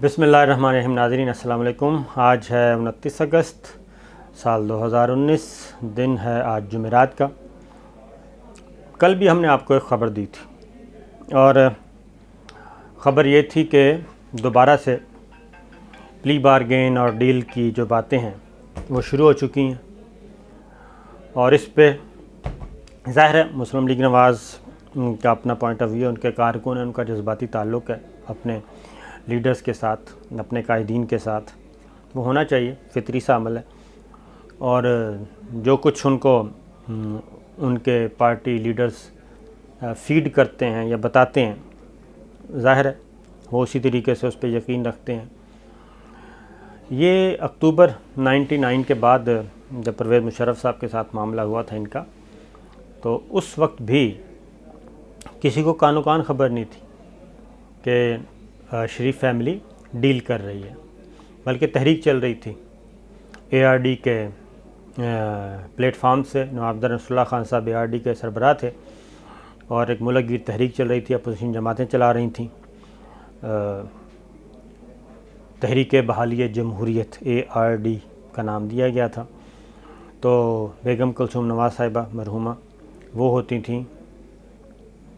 بسم اللہ الرحمن الرحیم۔ ناظرین السلام علیکم۔ آج ہے 29 اگست سال 2019، دن ہے آج جمعرات کا۔ کل بھی ہم نے آپ کو ایک خبر دی تھی اور خبر یہ تھی کہ دوبارہ سے پلی بارگین اور ڈیل کی جو باتیں ہیں وہ شروع ہو چکی ہیں، اور اس پہ ظاہر ہے مسلم لیگ نواز کا اپنا پوائنٹ آف ویو، ان کے کارکن ہیں، ان کا جذباتی تعلق ہے اپنے لیڈرز کے ساتھ، اپنے قائدین کے ساتھ، وہ ہونا چاہیے، فطری سا عمل ہے۔ اور جو کچھ ان کو ان کے پارٹی لیڈرز فیڈ کرتے ہیں یا بتاتے ہیں، ظاہر ہے وہ اسی طریقے سے اس پہ یقین رکھتے ہیں۔ یہ اکتوبر 99 کے بعد جب پرویز مشرف صاحب کے ساتھ معاملہ ہوا تھا ان کا، تو اس وقت بھی کسی کو کانو کان خبر نہیں تھی کہ شریف فیملی ڈیل کر رہی ہے، بلکہ تحریک چل رہی تھی اے آر ڈی کے پلیٹ فارم سے۔ نواب در نصر اللہ خان صاحب اے آر ڈی کے سربراہ تھے، اور ایک ملک گیر تحریک چل رہی تھی، اپوزیشن جماعتیں چلا رہی تھیں، تحریک بحالی جمہوریت اے آر ڈی کا نام دیا گیا تھا۔ تو بیگم کلثوم نواز صاحبہ مرحومہ وہ ہوتی تھیں،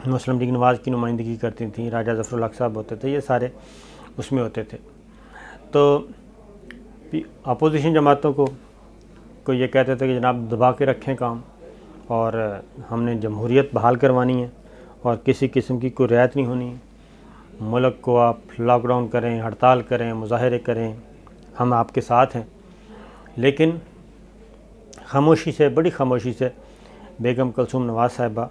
مسلم لیگ نواز کی نمائندگی کرتی تھیں، راجہ ظفر الحق صاحب ہوتے تھے، یہ سارے اس میں ہوتے تھے۔ تو اپوزیشن جماعتوں کو یہ کہتے تھے کہ جناب دبا کے رکھیں کام، اور ہم نے جمہوریت بحال کروانی ہے، اور کسی قسم کی کوئی رعایت نہیں ہونی ہے۔ ملک کو آپ لاک ڈاؤن کریں، ہڑتال کریں، مظاہرے کریں، ہم آپ کے ساتھ ہیں۔ لیکن خاموشی سے، بڑی خاموشی سے بیگم کلثوم نواز صاحبہ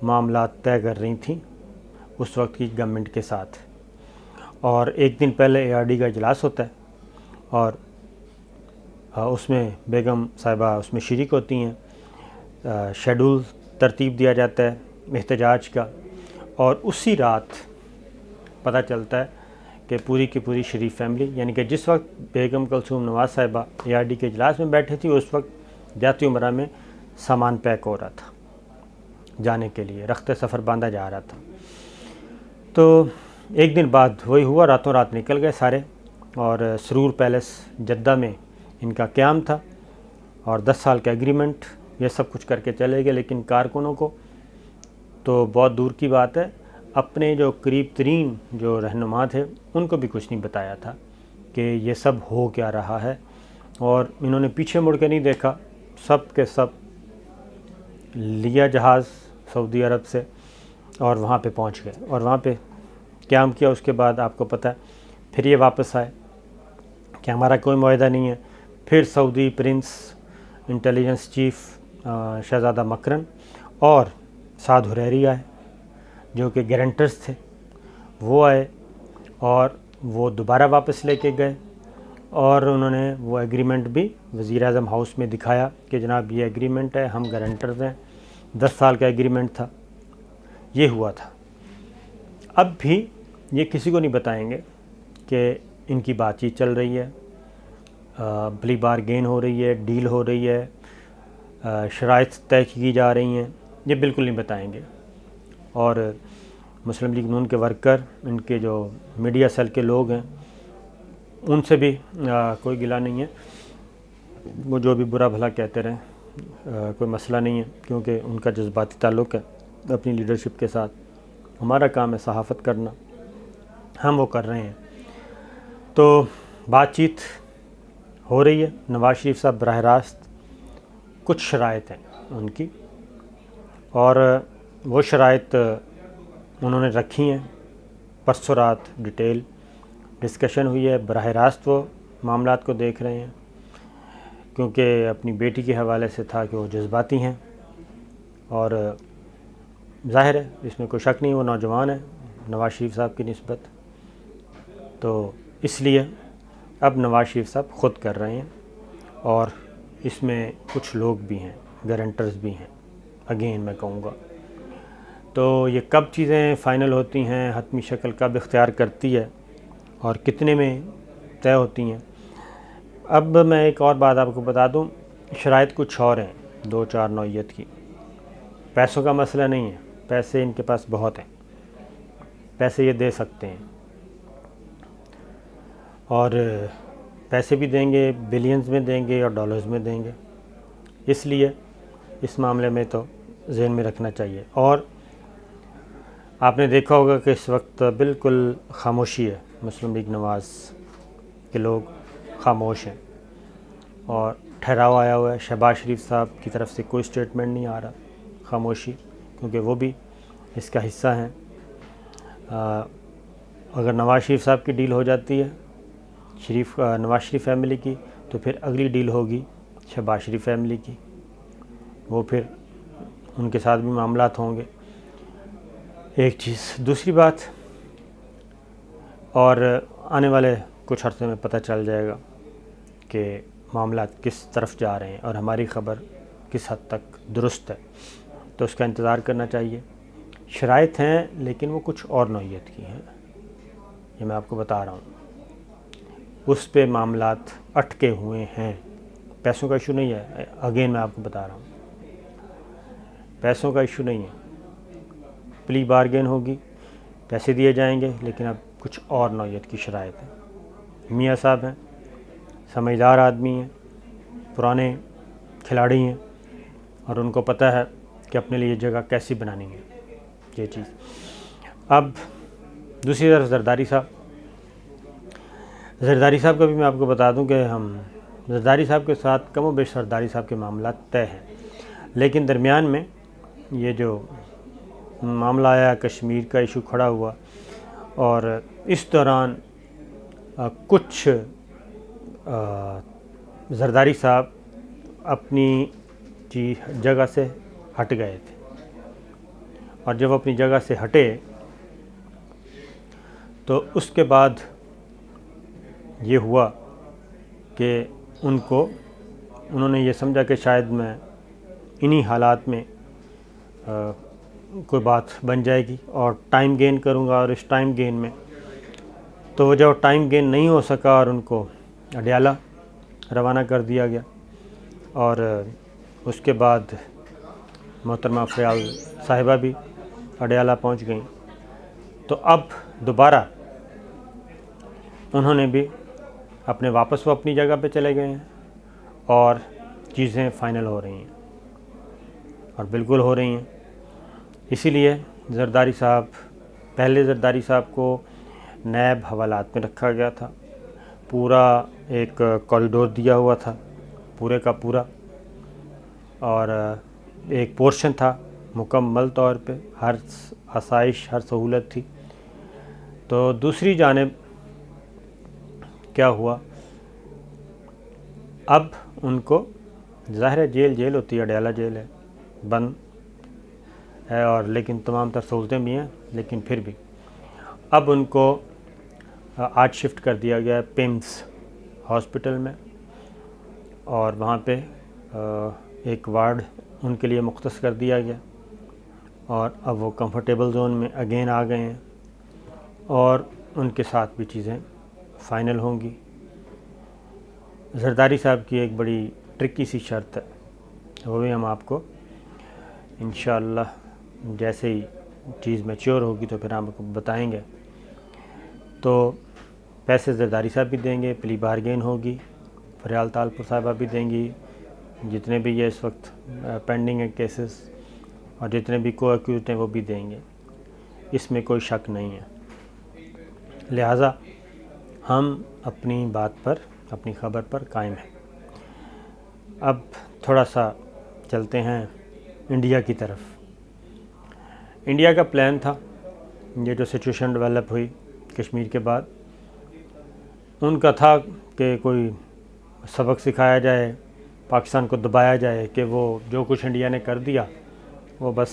معاملات طے کر رہی تھیں اس وقت کی گورنمنٹ کے ساتھ۔ اور ایک دن پہلے اے آر ڈی کا اجلاس ہوتا ہے، اور اس میں بیگم صاحبہ اس میں شریک ہوتی ہیں، شیڈول ترتیب دیا جاتا ہے احتجاج کا، اور اسی رات پتہ چلتا ہے کہ پوری کی پوری شریف فیملی، یعنی کہ جس وقت بیگم کلثوم نواز صاحبہ اے آر ڈی کے اجلاس میں بیٹھے تھی، اس وقت جاتی عمرہ میں سامان پیک ہو رہا تھا جانے کے لیے، رخت سفر باندھا جا رہا تھا۔ تو ایک دن بعد وہی ہوا، راتوں رات نکل گئے سارے، اور سرور پیلس جدہ میں ان کا قیام تھا، اور 10 سال کا ایگریمنٹ، یہ سب کچھ کر کے چلے گئے۔ لیکن کارکنوں کو تو بہت دور کی بات ہے، اپنے جو قریب ترین جو رہنما تھے ان کو بھی کچھ نہیں بتایا تھا کہ یہ سب ہو کیا رہا ہے، اور انہوں نے پیچھے مڑ کے نہیں دیکھا، سب کے سب لیا جہاز سعودی عرب سے اور وہاں پہ پہنچ گئے، اور وہاں پہ قیام کیا۔ اس کے بعد آپ کو پتہ ہے پھر یہ واپس آئے کہ ہمارا کوئی معاہدہ نہیں ہے۔ پھر سعودی پرنس، انٹیلیجنس چیف شہزادہ مکرن اور سعد حریری آئے، جو کہ گارنٹرز تھے، وہ آئے، اور وہ دوبارہ واپس لے کے گئے، اور انہوں نے وہ ایگریمنٹ بھی وزیر اعظم ہاؤس میں دکھایا کہ جناب یہ ایگریمنٹ ہے، ہم گارنٹرز ہیں، 10 سال کا ایگریمنٹ تھا، یہ ہوا تھا۔ اب بھی یہ کسی کو نہیں بتائیں گے کہ ان کی بات چیت چل رہی ہے، پلی بارگین ہو رہی ہے، ڈیل ہو رہی ہے، شرائط طے کی جا رہی ہیں، یہ بالکل نہیں بتائیں گے۔ اور مسلم لیگ نون کے ورکر، ان کے جو میڈیا سیل کے لوگ ہیں، ان سے بھی کوئی گلہ نہیں ہے، وہ جو بھی برا بھلا کہتے رہیں، کوئی مسئلہ نہیں ہے، کیونکہ ان کا جذباتی تعلق ہے اپنی لیڈرشپ کے ساتھ۔ ہمارا کام ہے صحافت کرنا، ہم وہ کر رہے ہیں۔ تو بات چیت ہو رہی ہے، نواز شریف صاحب براہ راست، کچھ شرائط ہیں ان کی، اور وہ شرائط انہوں نے رکھی ہیں۔ پرسوں رات ڈیٹیل ڈسکشن ہوئی ہے، براہ راست وہ معاملات کو دیکھ رہے ہیں، کیونکہ اپنی بیٹی کے حوالے سے تھا کہ وہ جذباتی ہیں، اور ظاہر ہے اس میں کوئی شک نہیں، وہ نوجوان ہیں نواز شریف صاحب کی نسبت، تو اس لیے اب نواز شریف صاحب خود کر رہے ہیں، اور اس میں کچھ لوگ بھی ہیں، گارنٹرز بھی ہیں، اگین میں کہوں گا۔ تو یہ کب چیزیں فائنل ہوتی ہیں، حتمی شکل کب اختیار کرتی ہے، اور کتنے میں طے ہوتی ہیں۔ اب میں ایک اور بات آپ کو بتا دوں، شرائط کچھ اور ہیں، 2-4 نوعیت کی۔ پیسوں کا مسئلہ نہیں ہے، پیسے ان کے پاس بہت ہیں، پیسے یہ دے سکتے ہیں۔ اور پیسے بھی دیں گے، بلینز میں دیں گے اور ڈالرز میں دیں گے. اس لیے اس معاملے میں تو ذہن میں رکھنا چاہیے. اور آپ نے دیکھا ہوگا کہ اس وقت بالکل خاموشی ہے، مسلم لیگ نواز کے لوگ خاموش ہیں اور ٹھہراؤ آیا ہوا ہے. شہباز شریف صاحب کی طرف سے کوئی اسٹیٹمنٹ نہیں آ رہا، خاموشی، کیونکہ وہ بھی اس کا حصہ ہیں. اگر نواز شریف صاحب کی ڈیل ہو جاتی ہے، نواز شریف فیملی کی، تو پھر اگلی ڈیل ہوگی شہباز شریف فیملی کی، وہ پھر ان کے ساتھ بھی معاملات ہوں گے. ایک چیز. دوسری بات، اور آنے والے کچھ عرصے میں پتہ چل جائے گا کہ معاملات کس طرف جا رہے ہیں اور ہماری خبر کس حد تک درست ہے، تو اس کا انتظار کرنا چاہیے. شرائط ہیں لیکن وہ کچھ اور نوعیت کی ہیں، یہ میں آپ کو بتا رہا ہوں. اس پہ معاملات اٹکے ہوئے ہیں. پیسوں کا ایشو نہیں ہے، اگین میں آپ کو بتا رہا ہوں، پیسوں کا ایشو نہیں ہے. پلی بارگین ہوگی، پیسے دیے جائیں گے، لیکن اب کچھ اور نوعیت کی شرائط ہیں. میاں صاحب ہیں، سمجھدار آدمی ہیں، پرانے کھلاڑی ہیں، اور ان کو پتہ ہے کہ اپنے لیے جگہ کیسی بنانی ہے. یہ چیز. اب دوسری طرف زرداری صاحب کا بھی میں آپ کو بتا دوں کہ ہم زرداری صاحب کے ساتھ کم و بیش زرداری صاحب کے معاملات طے ہیں، لیکن درمیان میں یہ جو معاملہ آیا، کشمیر کا ایشو کھڑا ہوا، اور اس دوران کچھ زرداری صاحب اپنی جگہ سے ہٹ گئے تھے، اور جب اپنی جگہ سے ہٹے تو اس کے بعد یہ ہوا کہ انہوں نے یہ سمجھا کہ شاید میں انہی حالات میں کوئی بات بن جائے گی اور ٹائم گین کروں گا، اور اس ٹائم گین میں تو وہ جب ٹائم گین نہیں ہو سکا اور ان کو اڈیالہ روانہ کر دیا گیا. اور اس کے بعد محترمہ فریال صاحبہ بھی اڈیالہ پہنچ گئیں. تو اب دوبارہ انہوں نے بھی واپس وہ اپنی جگہ پہ چلے گئے ہیں، اور چیزیں فائنل ہو رہی ہیں، اور بالکل ہو رہی ہیں. اسی لیے زرداری صاحب کو نیب حوالات میں رکھا گیا تھا. پورا ایک کوریڈور دیا ہوا تھا، پورے کا پورا، اور ایک پورشن تھا مکمل طور پہ، ہر آسائش، ہر سہولت تھی. تو دوسری جانب کیا ہوا، اب ان کو ظاہر ہے جیل ہوتی ہے، اڈیالہ جیل ہے، بند ہے، اور لیکن تمام تر سہولتیں بھی ہیں، لیکن پھر بھی اب ان کو آج شفٹ کر دیا گیا ہے پیمز ہاسپٹل میں، اور وہاں پہ ایک وارڈ ان کے لیے مختص کر دیا گیا، اور اب وہ کمفرٹیبل زون میں اگین آ گئے ہیں، اور ان کے ساتھ بھی چیزیں فائنل ہوں گی. زرداری صاحب کی ایک بڑی ٹرکی سی شرط ہے، وہ بھی ہم آپ کو انشاءاللہ جیسے ہی چیز میچور ہوگی تو پھر ہم آپ کو بتائیں گے. تو پیسے زرداری صاحب بھی دیں گے، پلی بارگین ہوگی، فریال تالپور صاحبہ بھی دیں گی، جتنے بھی یہ اس وقت پینڈنگ ہیں کیسز، اور جتنے بھی کو ایکیوزڈ ہیں وہ بھی دیں گے، اس میں کوئی شک نہیں ہے. لہٰذا ہم اپنی بات پر، اپنی خبر پر قائم ہیں. اب تھوڑا سا چلتے ہیں انڈیا کی طرف. انڈیا کا پلان تھا، یہ جو سچویشن ڈیولپ ہوئی کشمیر کے بعد، ان کا تھا کہ کوئی سبق سکھایا جائے، پاکستان کو دبایا جائے کہ وہ جو کچھ انڈیا نے کر دیا وہ بس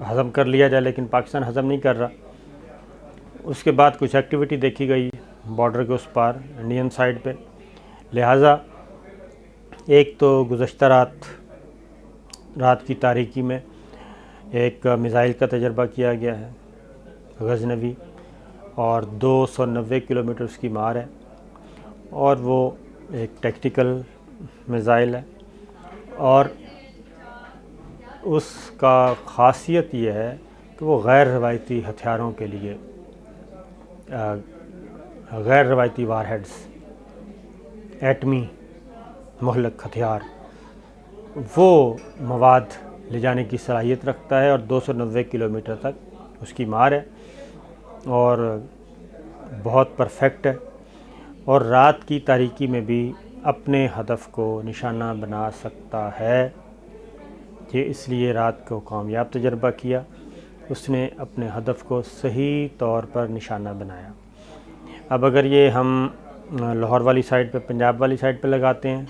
ہضم کر لیا جائے، لیکن پاکستان ہضم نہیں کر رہا. اس کے بعد کچھ ایکٹیویٹی دیکھی گئی بارڈر کے اس پار انڈین سائڈ پہ. لہٰذا ایک تو گزشتہ رات کی تاریکی میں ایک میزائل کا تجربہ کیا گیا ہے، غزنوی، اور 290 کلومیٹر اس کی مار ہے، اور وہ ایک ٹیکٹیکل میزائل ہے، اور اس کا خاصیت یہ ہے کہ وہ غیر روایتی ہتھیاروں کے لیے، غیر روایتی وار ہیڈز ایٹمی مہلک ہتھیار وہ مواد لے جانے کی صلاحیت رکھتا ہے، اور 290 کلومیٹر تک اس کی مار ہے اور بہت پرفیکٹ ہے، اور رات کی تاریکی میں بھی اپنے ہدف کو نشانہ بنا سکتا ہے۔ یہ اس لیے رات کو کامیاب تجربہ کیا، اس نے اپنے ہدف کو صحیح طور پر نشانہ بنایا۔ اب اگر یہ ہم لاہور والی سائڈ پہ، پنجاب والی سائڈ پہ لگاتے ہیں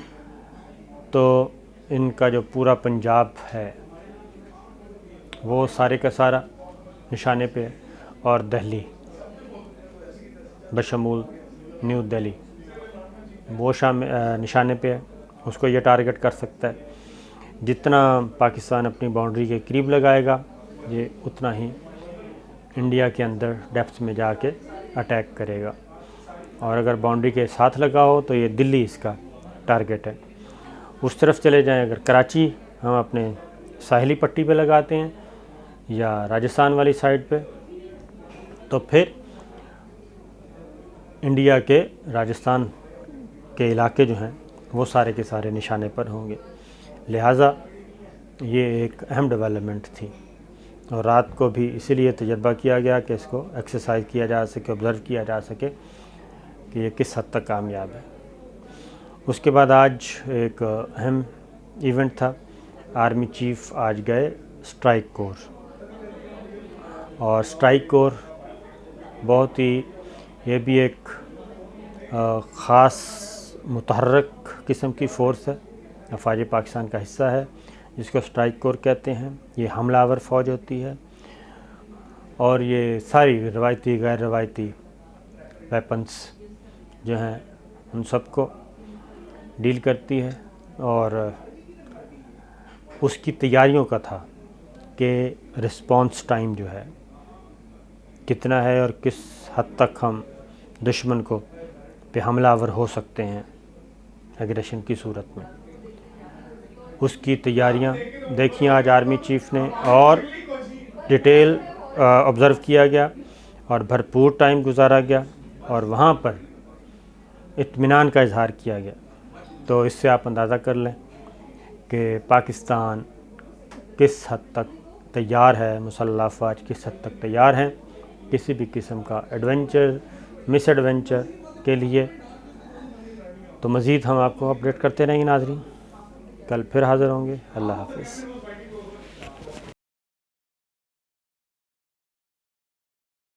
تو ان کا جو پورا پنجاب ہے وہ سارے کا سارا نشانے پہ ہے، اور دہلی بشمول نیو دہلی وہ نشانے پہ ہے، اس کو یہ ٹارگٹ کر سکتا ہے۔ جتنا پاکستان اپنی باؤنڈری کے قریب لگائے گا یہ اتنا ہی انڈیا کے اندر ڈیپتھ میں جا کے اٹیک کرے گا، اور اگر باؤنڈری کے ساتھ لگا ہو تو یہ دلی اس کا ٹارگٹ ہے۔ اس طرف چلے جائیں، اگر کراچی ہم اپنے ساحلی پٹی پہ لگاتے ہیں یا راجستھان والی سائڈ پہ، تو پھر انڈیا کے راجستھان کے علاقے جو ہیں وہ سارے کے سارے نشانے پر ہوں گے۔ لہٰذا یہ ایک اہم ڈیولپمنٹ تھی، اور رات کو بھی اسی لیے تجربہ کیا گیا کہ اس کو ایکسرسائز کیا جا سکے، آبزرو کیا جا سکے کہ یہ کس حد تک کامیاب ہے۔ اس کے بعد آج ایک اہم ایونٹ تھا، آرمی چیف آج گئے اسٹرائک کور، اور اسٹرائک کور بہت ہی یہ بھی ایک خاص متحرک قسم کی فورس ہے، افواج پاکستان کا حصہ ہے، جس کو اسٹرائک کور کہتے ہیں۔ یہ حملہ آور فوج ہوتی ہے، اور یہ ساری روایتی غیر روایتی ویپنس جو ہیں ان سب کو ڈیل کرتی ہے، اور اس کی تیاریوں کا تھا کہ رسپانس ٹائم جو ہے کتنا ہے، اور کس حد تک ہم دشمن کو پہ حملہ آور ہو سکتے ہیں ایگریشن کی صورت میں۔ اس کی تیاریاں دیکھیں آج آرمی چیف نے، اور ڈیٹیل آبزرو کیا گیا، اور بھرپور ٹائم گزارا گیا، اور وہاں پر اطمینان کا اظہار کیا گیا۔ تو اس سے آپ اندازہ کر لیں کہ پاکستان کس حد تک تیار ہے، مسلح افواج کس حد تک تیار ہیں کسی بھی قسم کا ایڈونچر، مس ایڈونچر کے لیے۔ تو مزید ہم آپ کو اپڈیٹ کرتے رہیں گے ناظرین، کل پھر حاضر ہوں گے۔ اللہ حافظ۔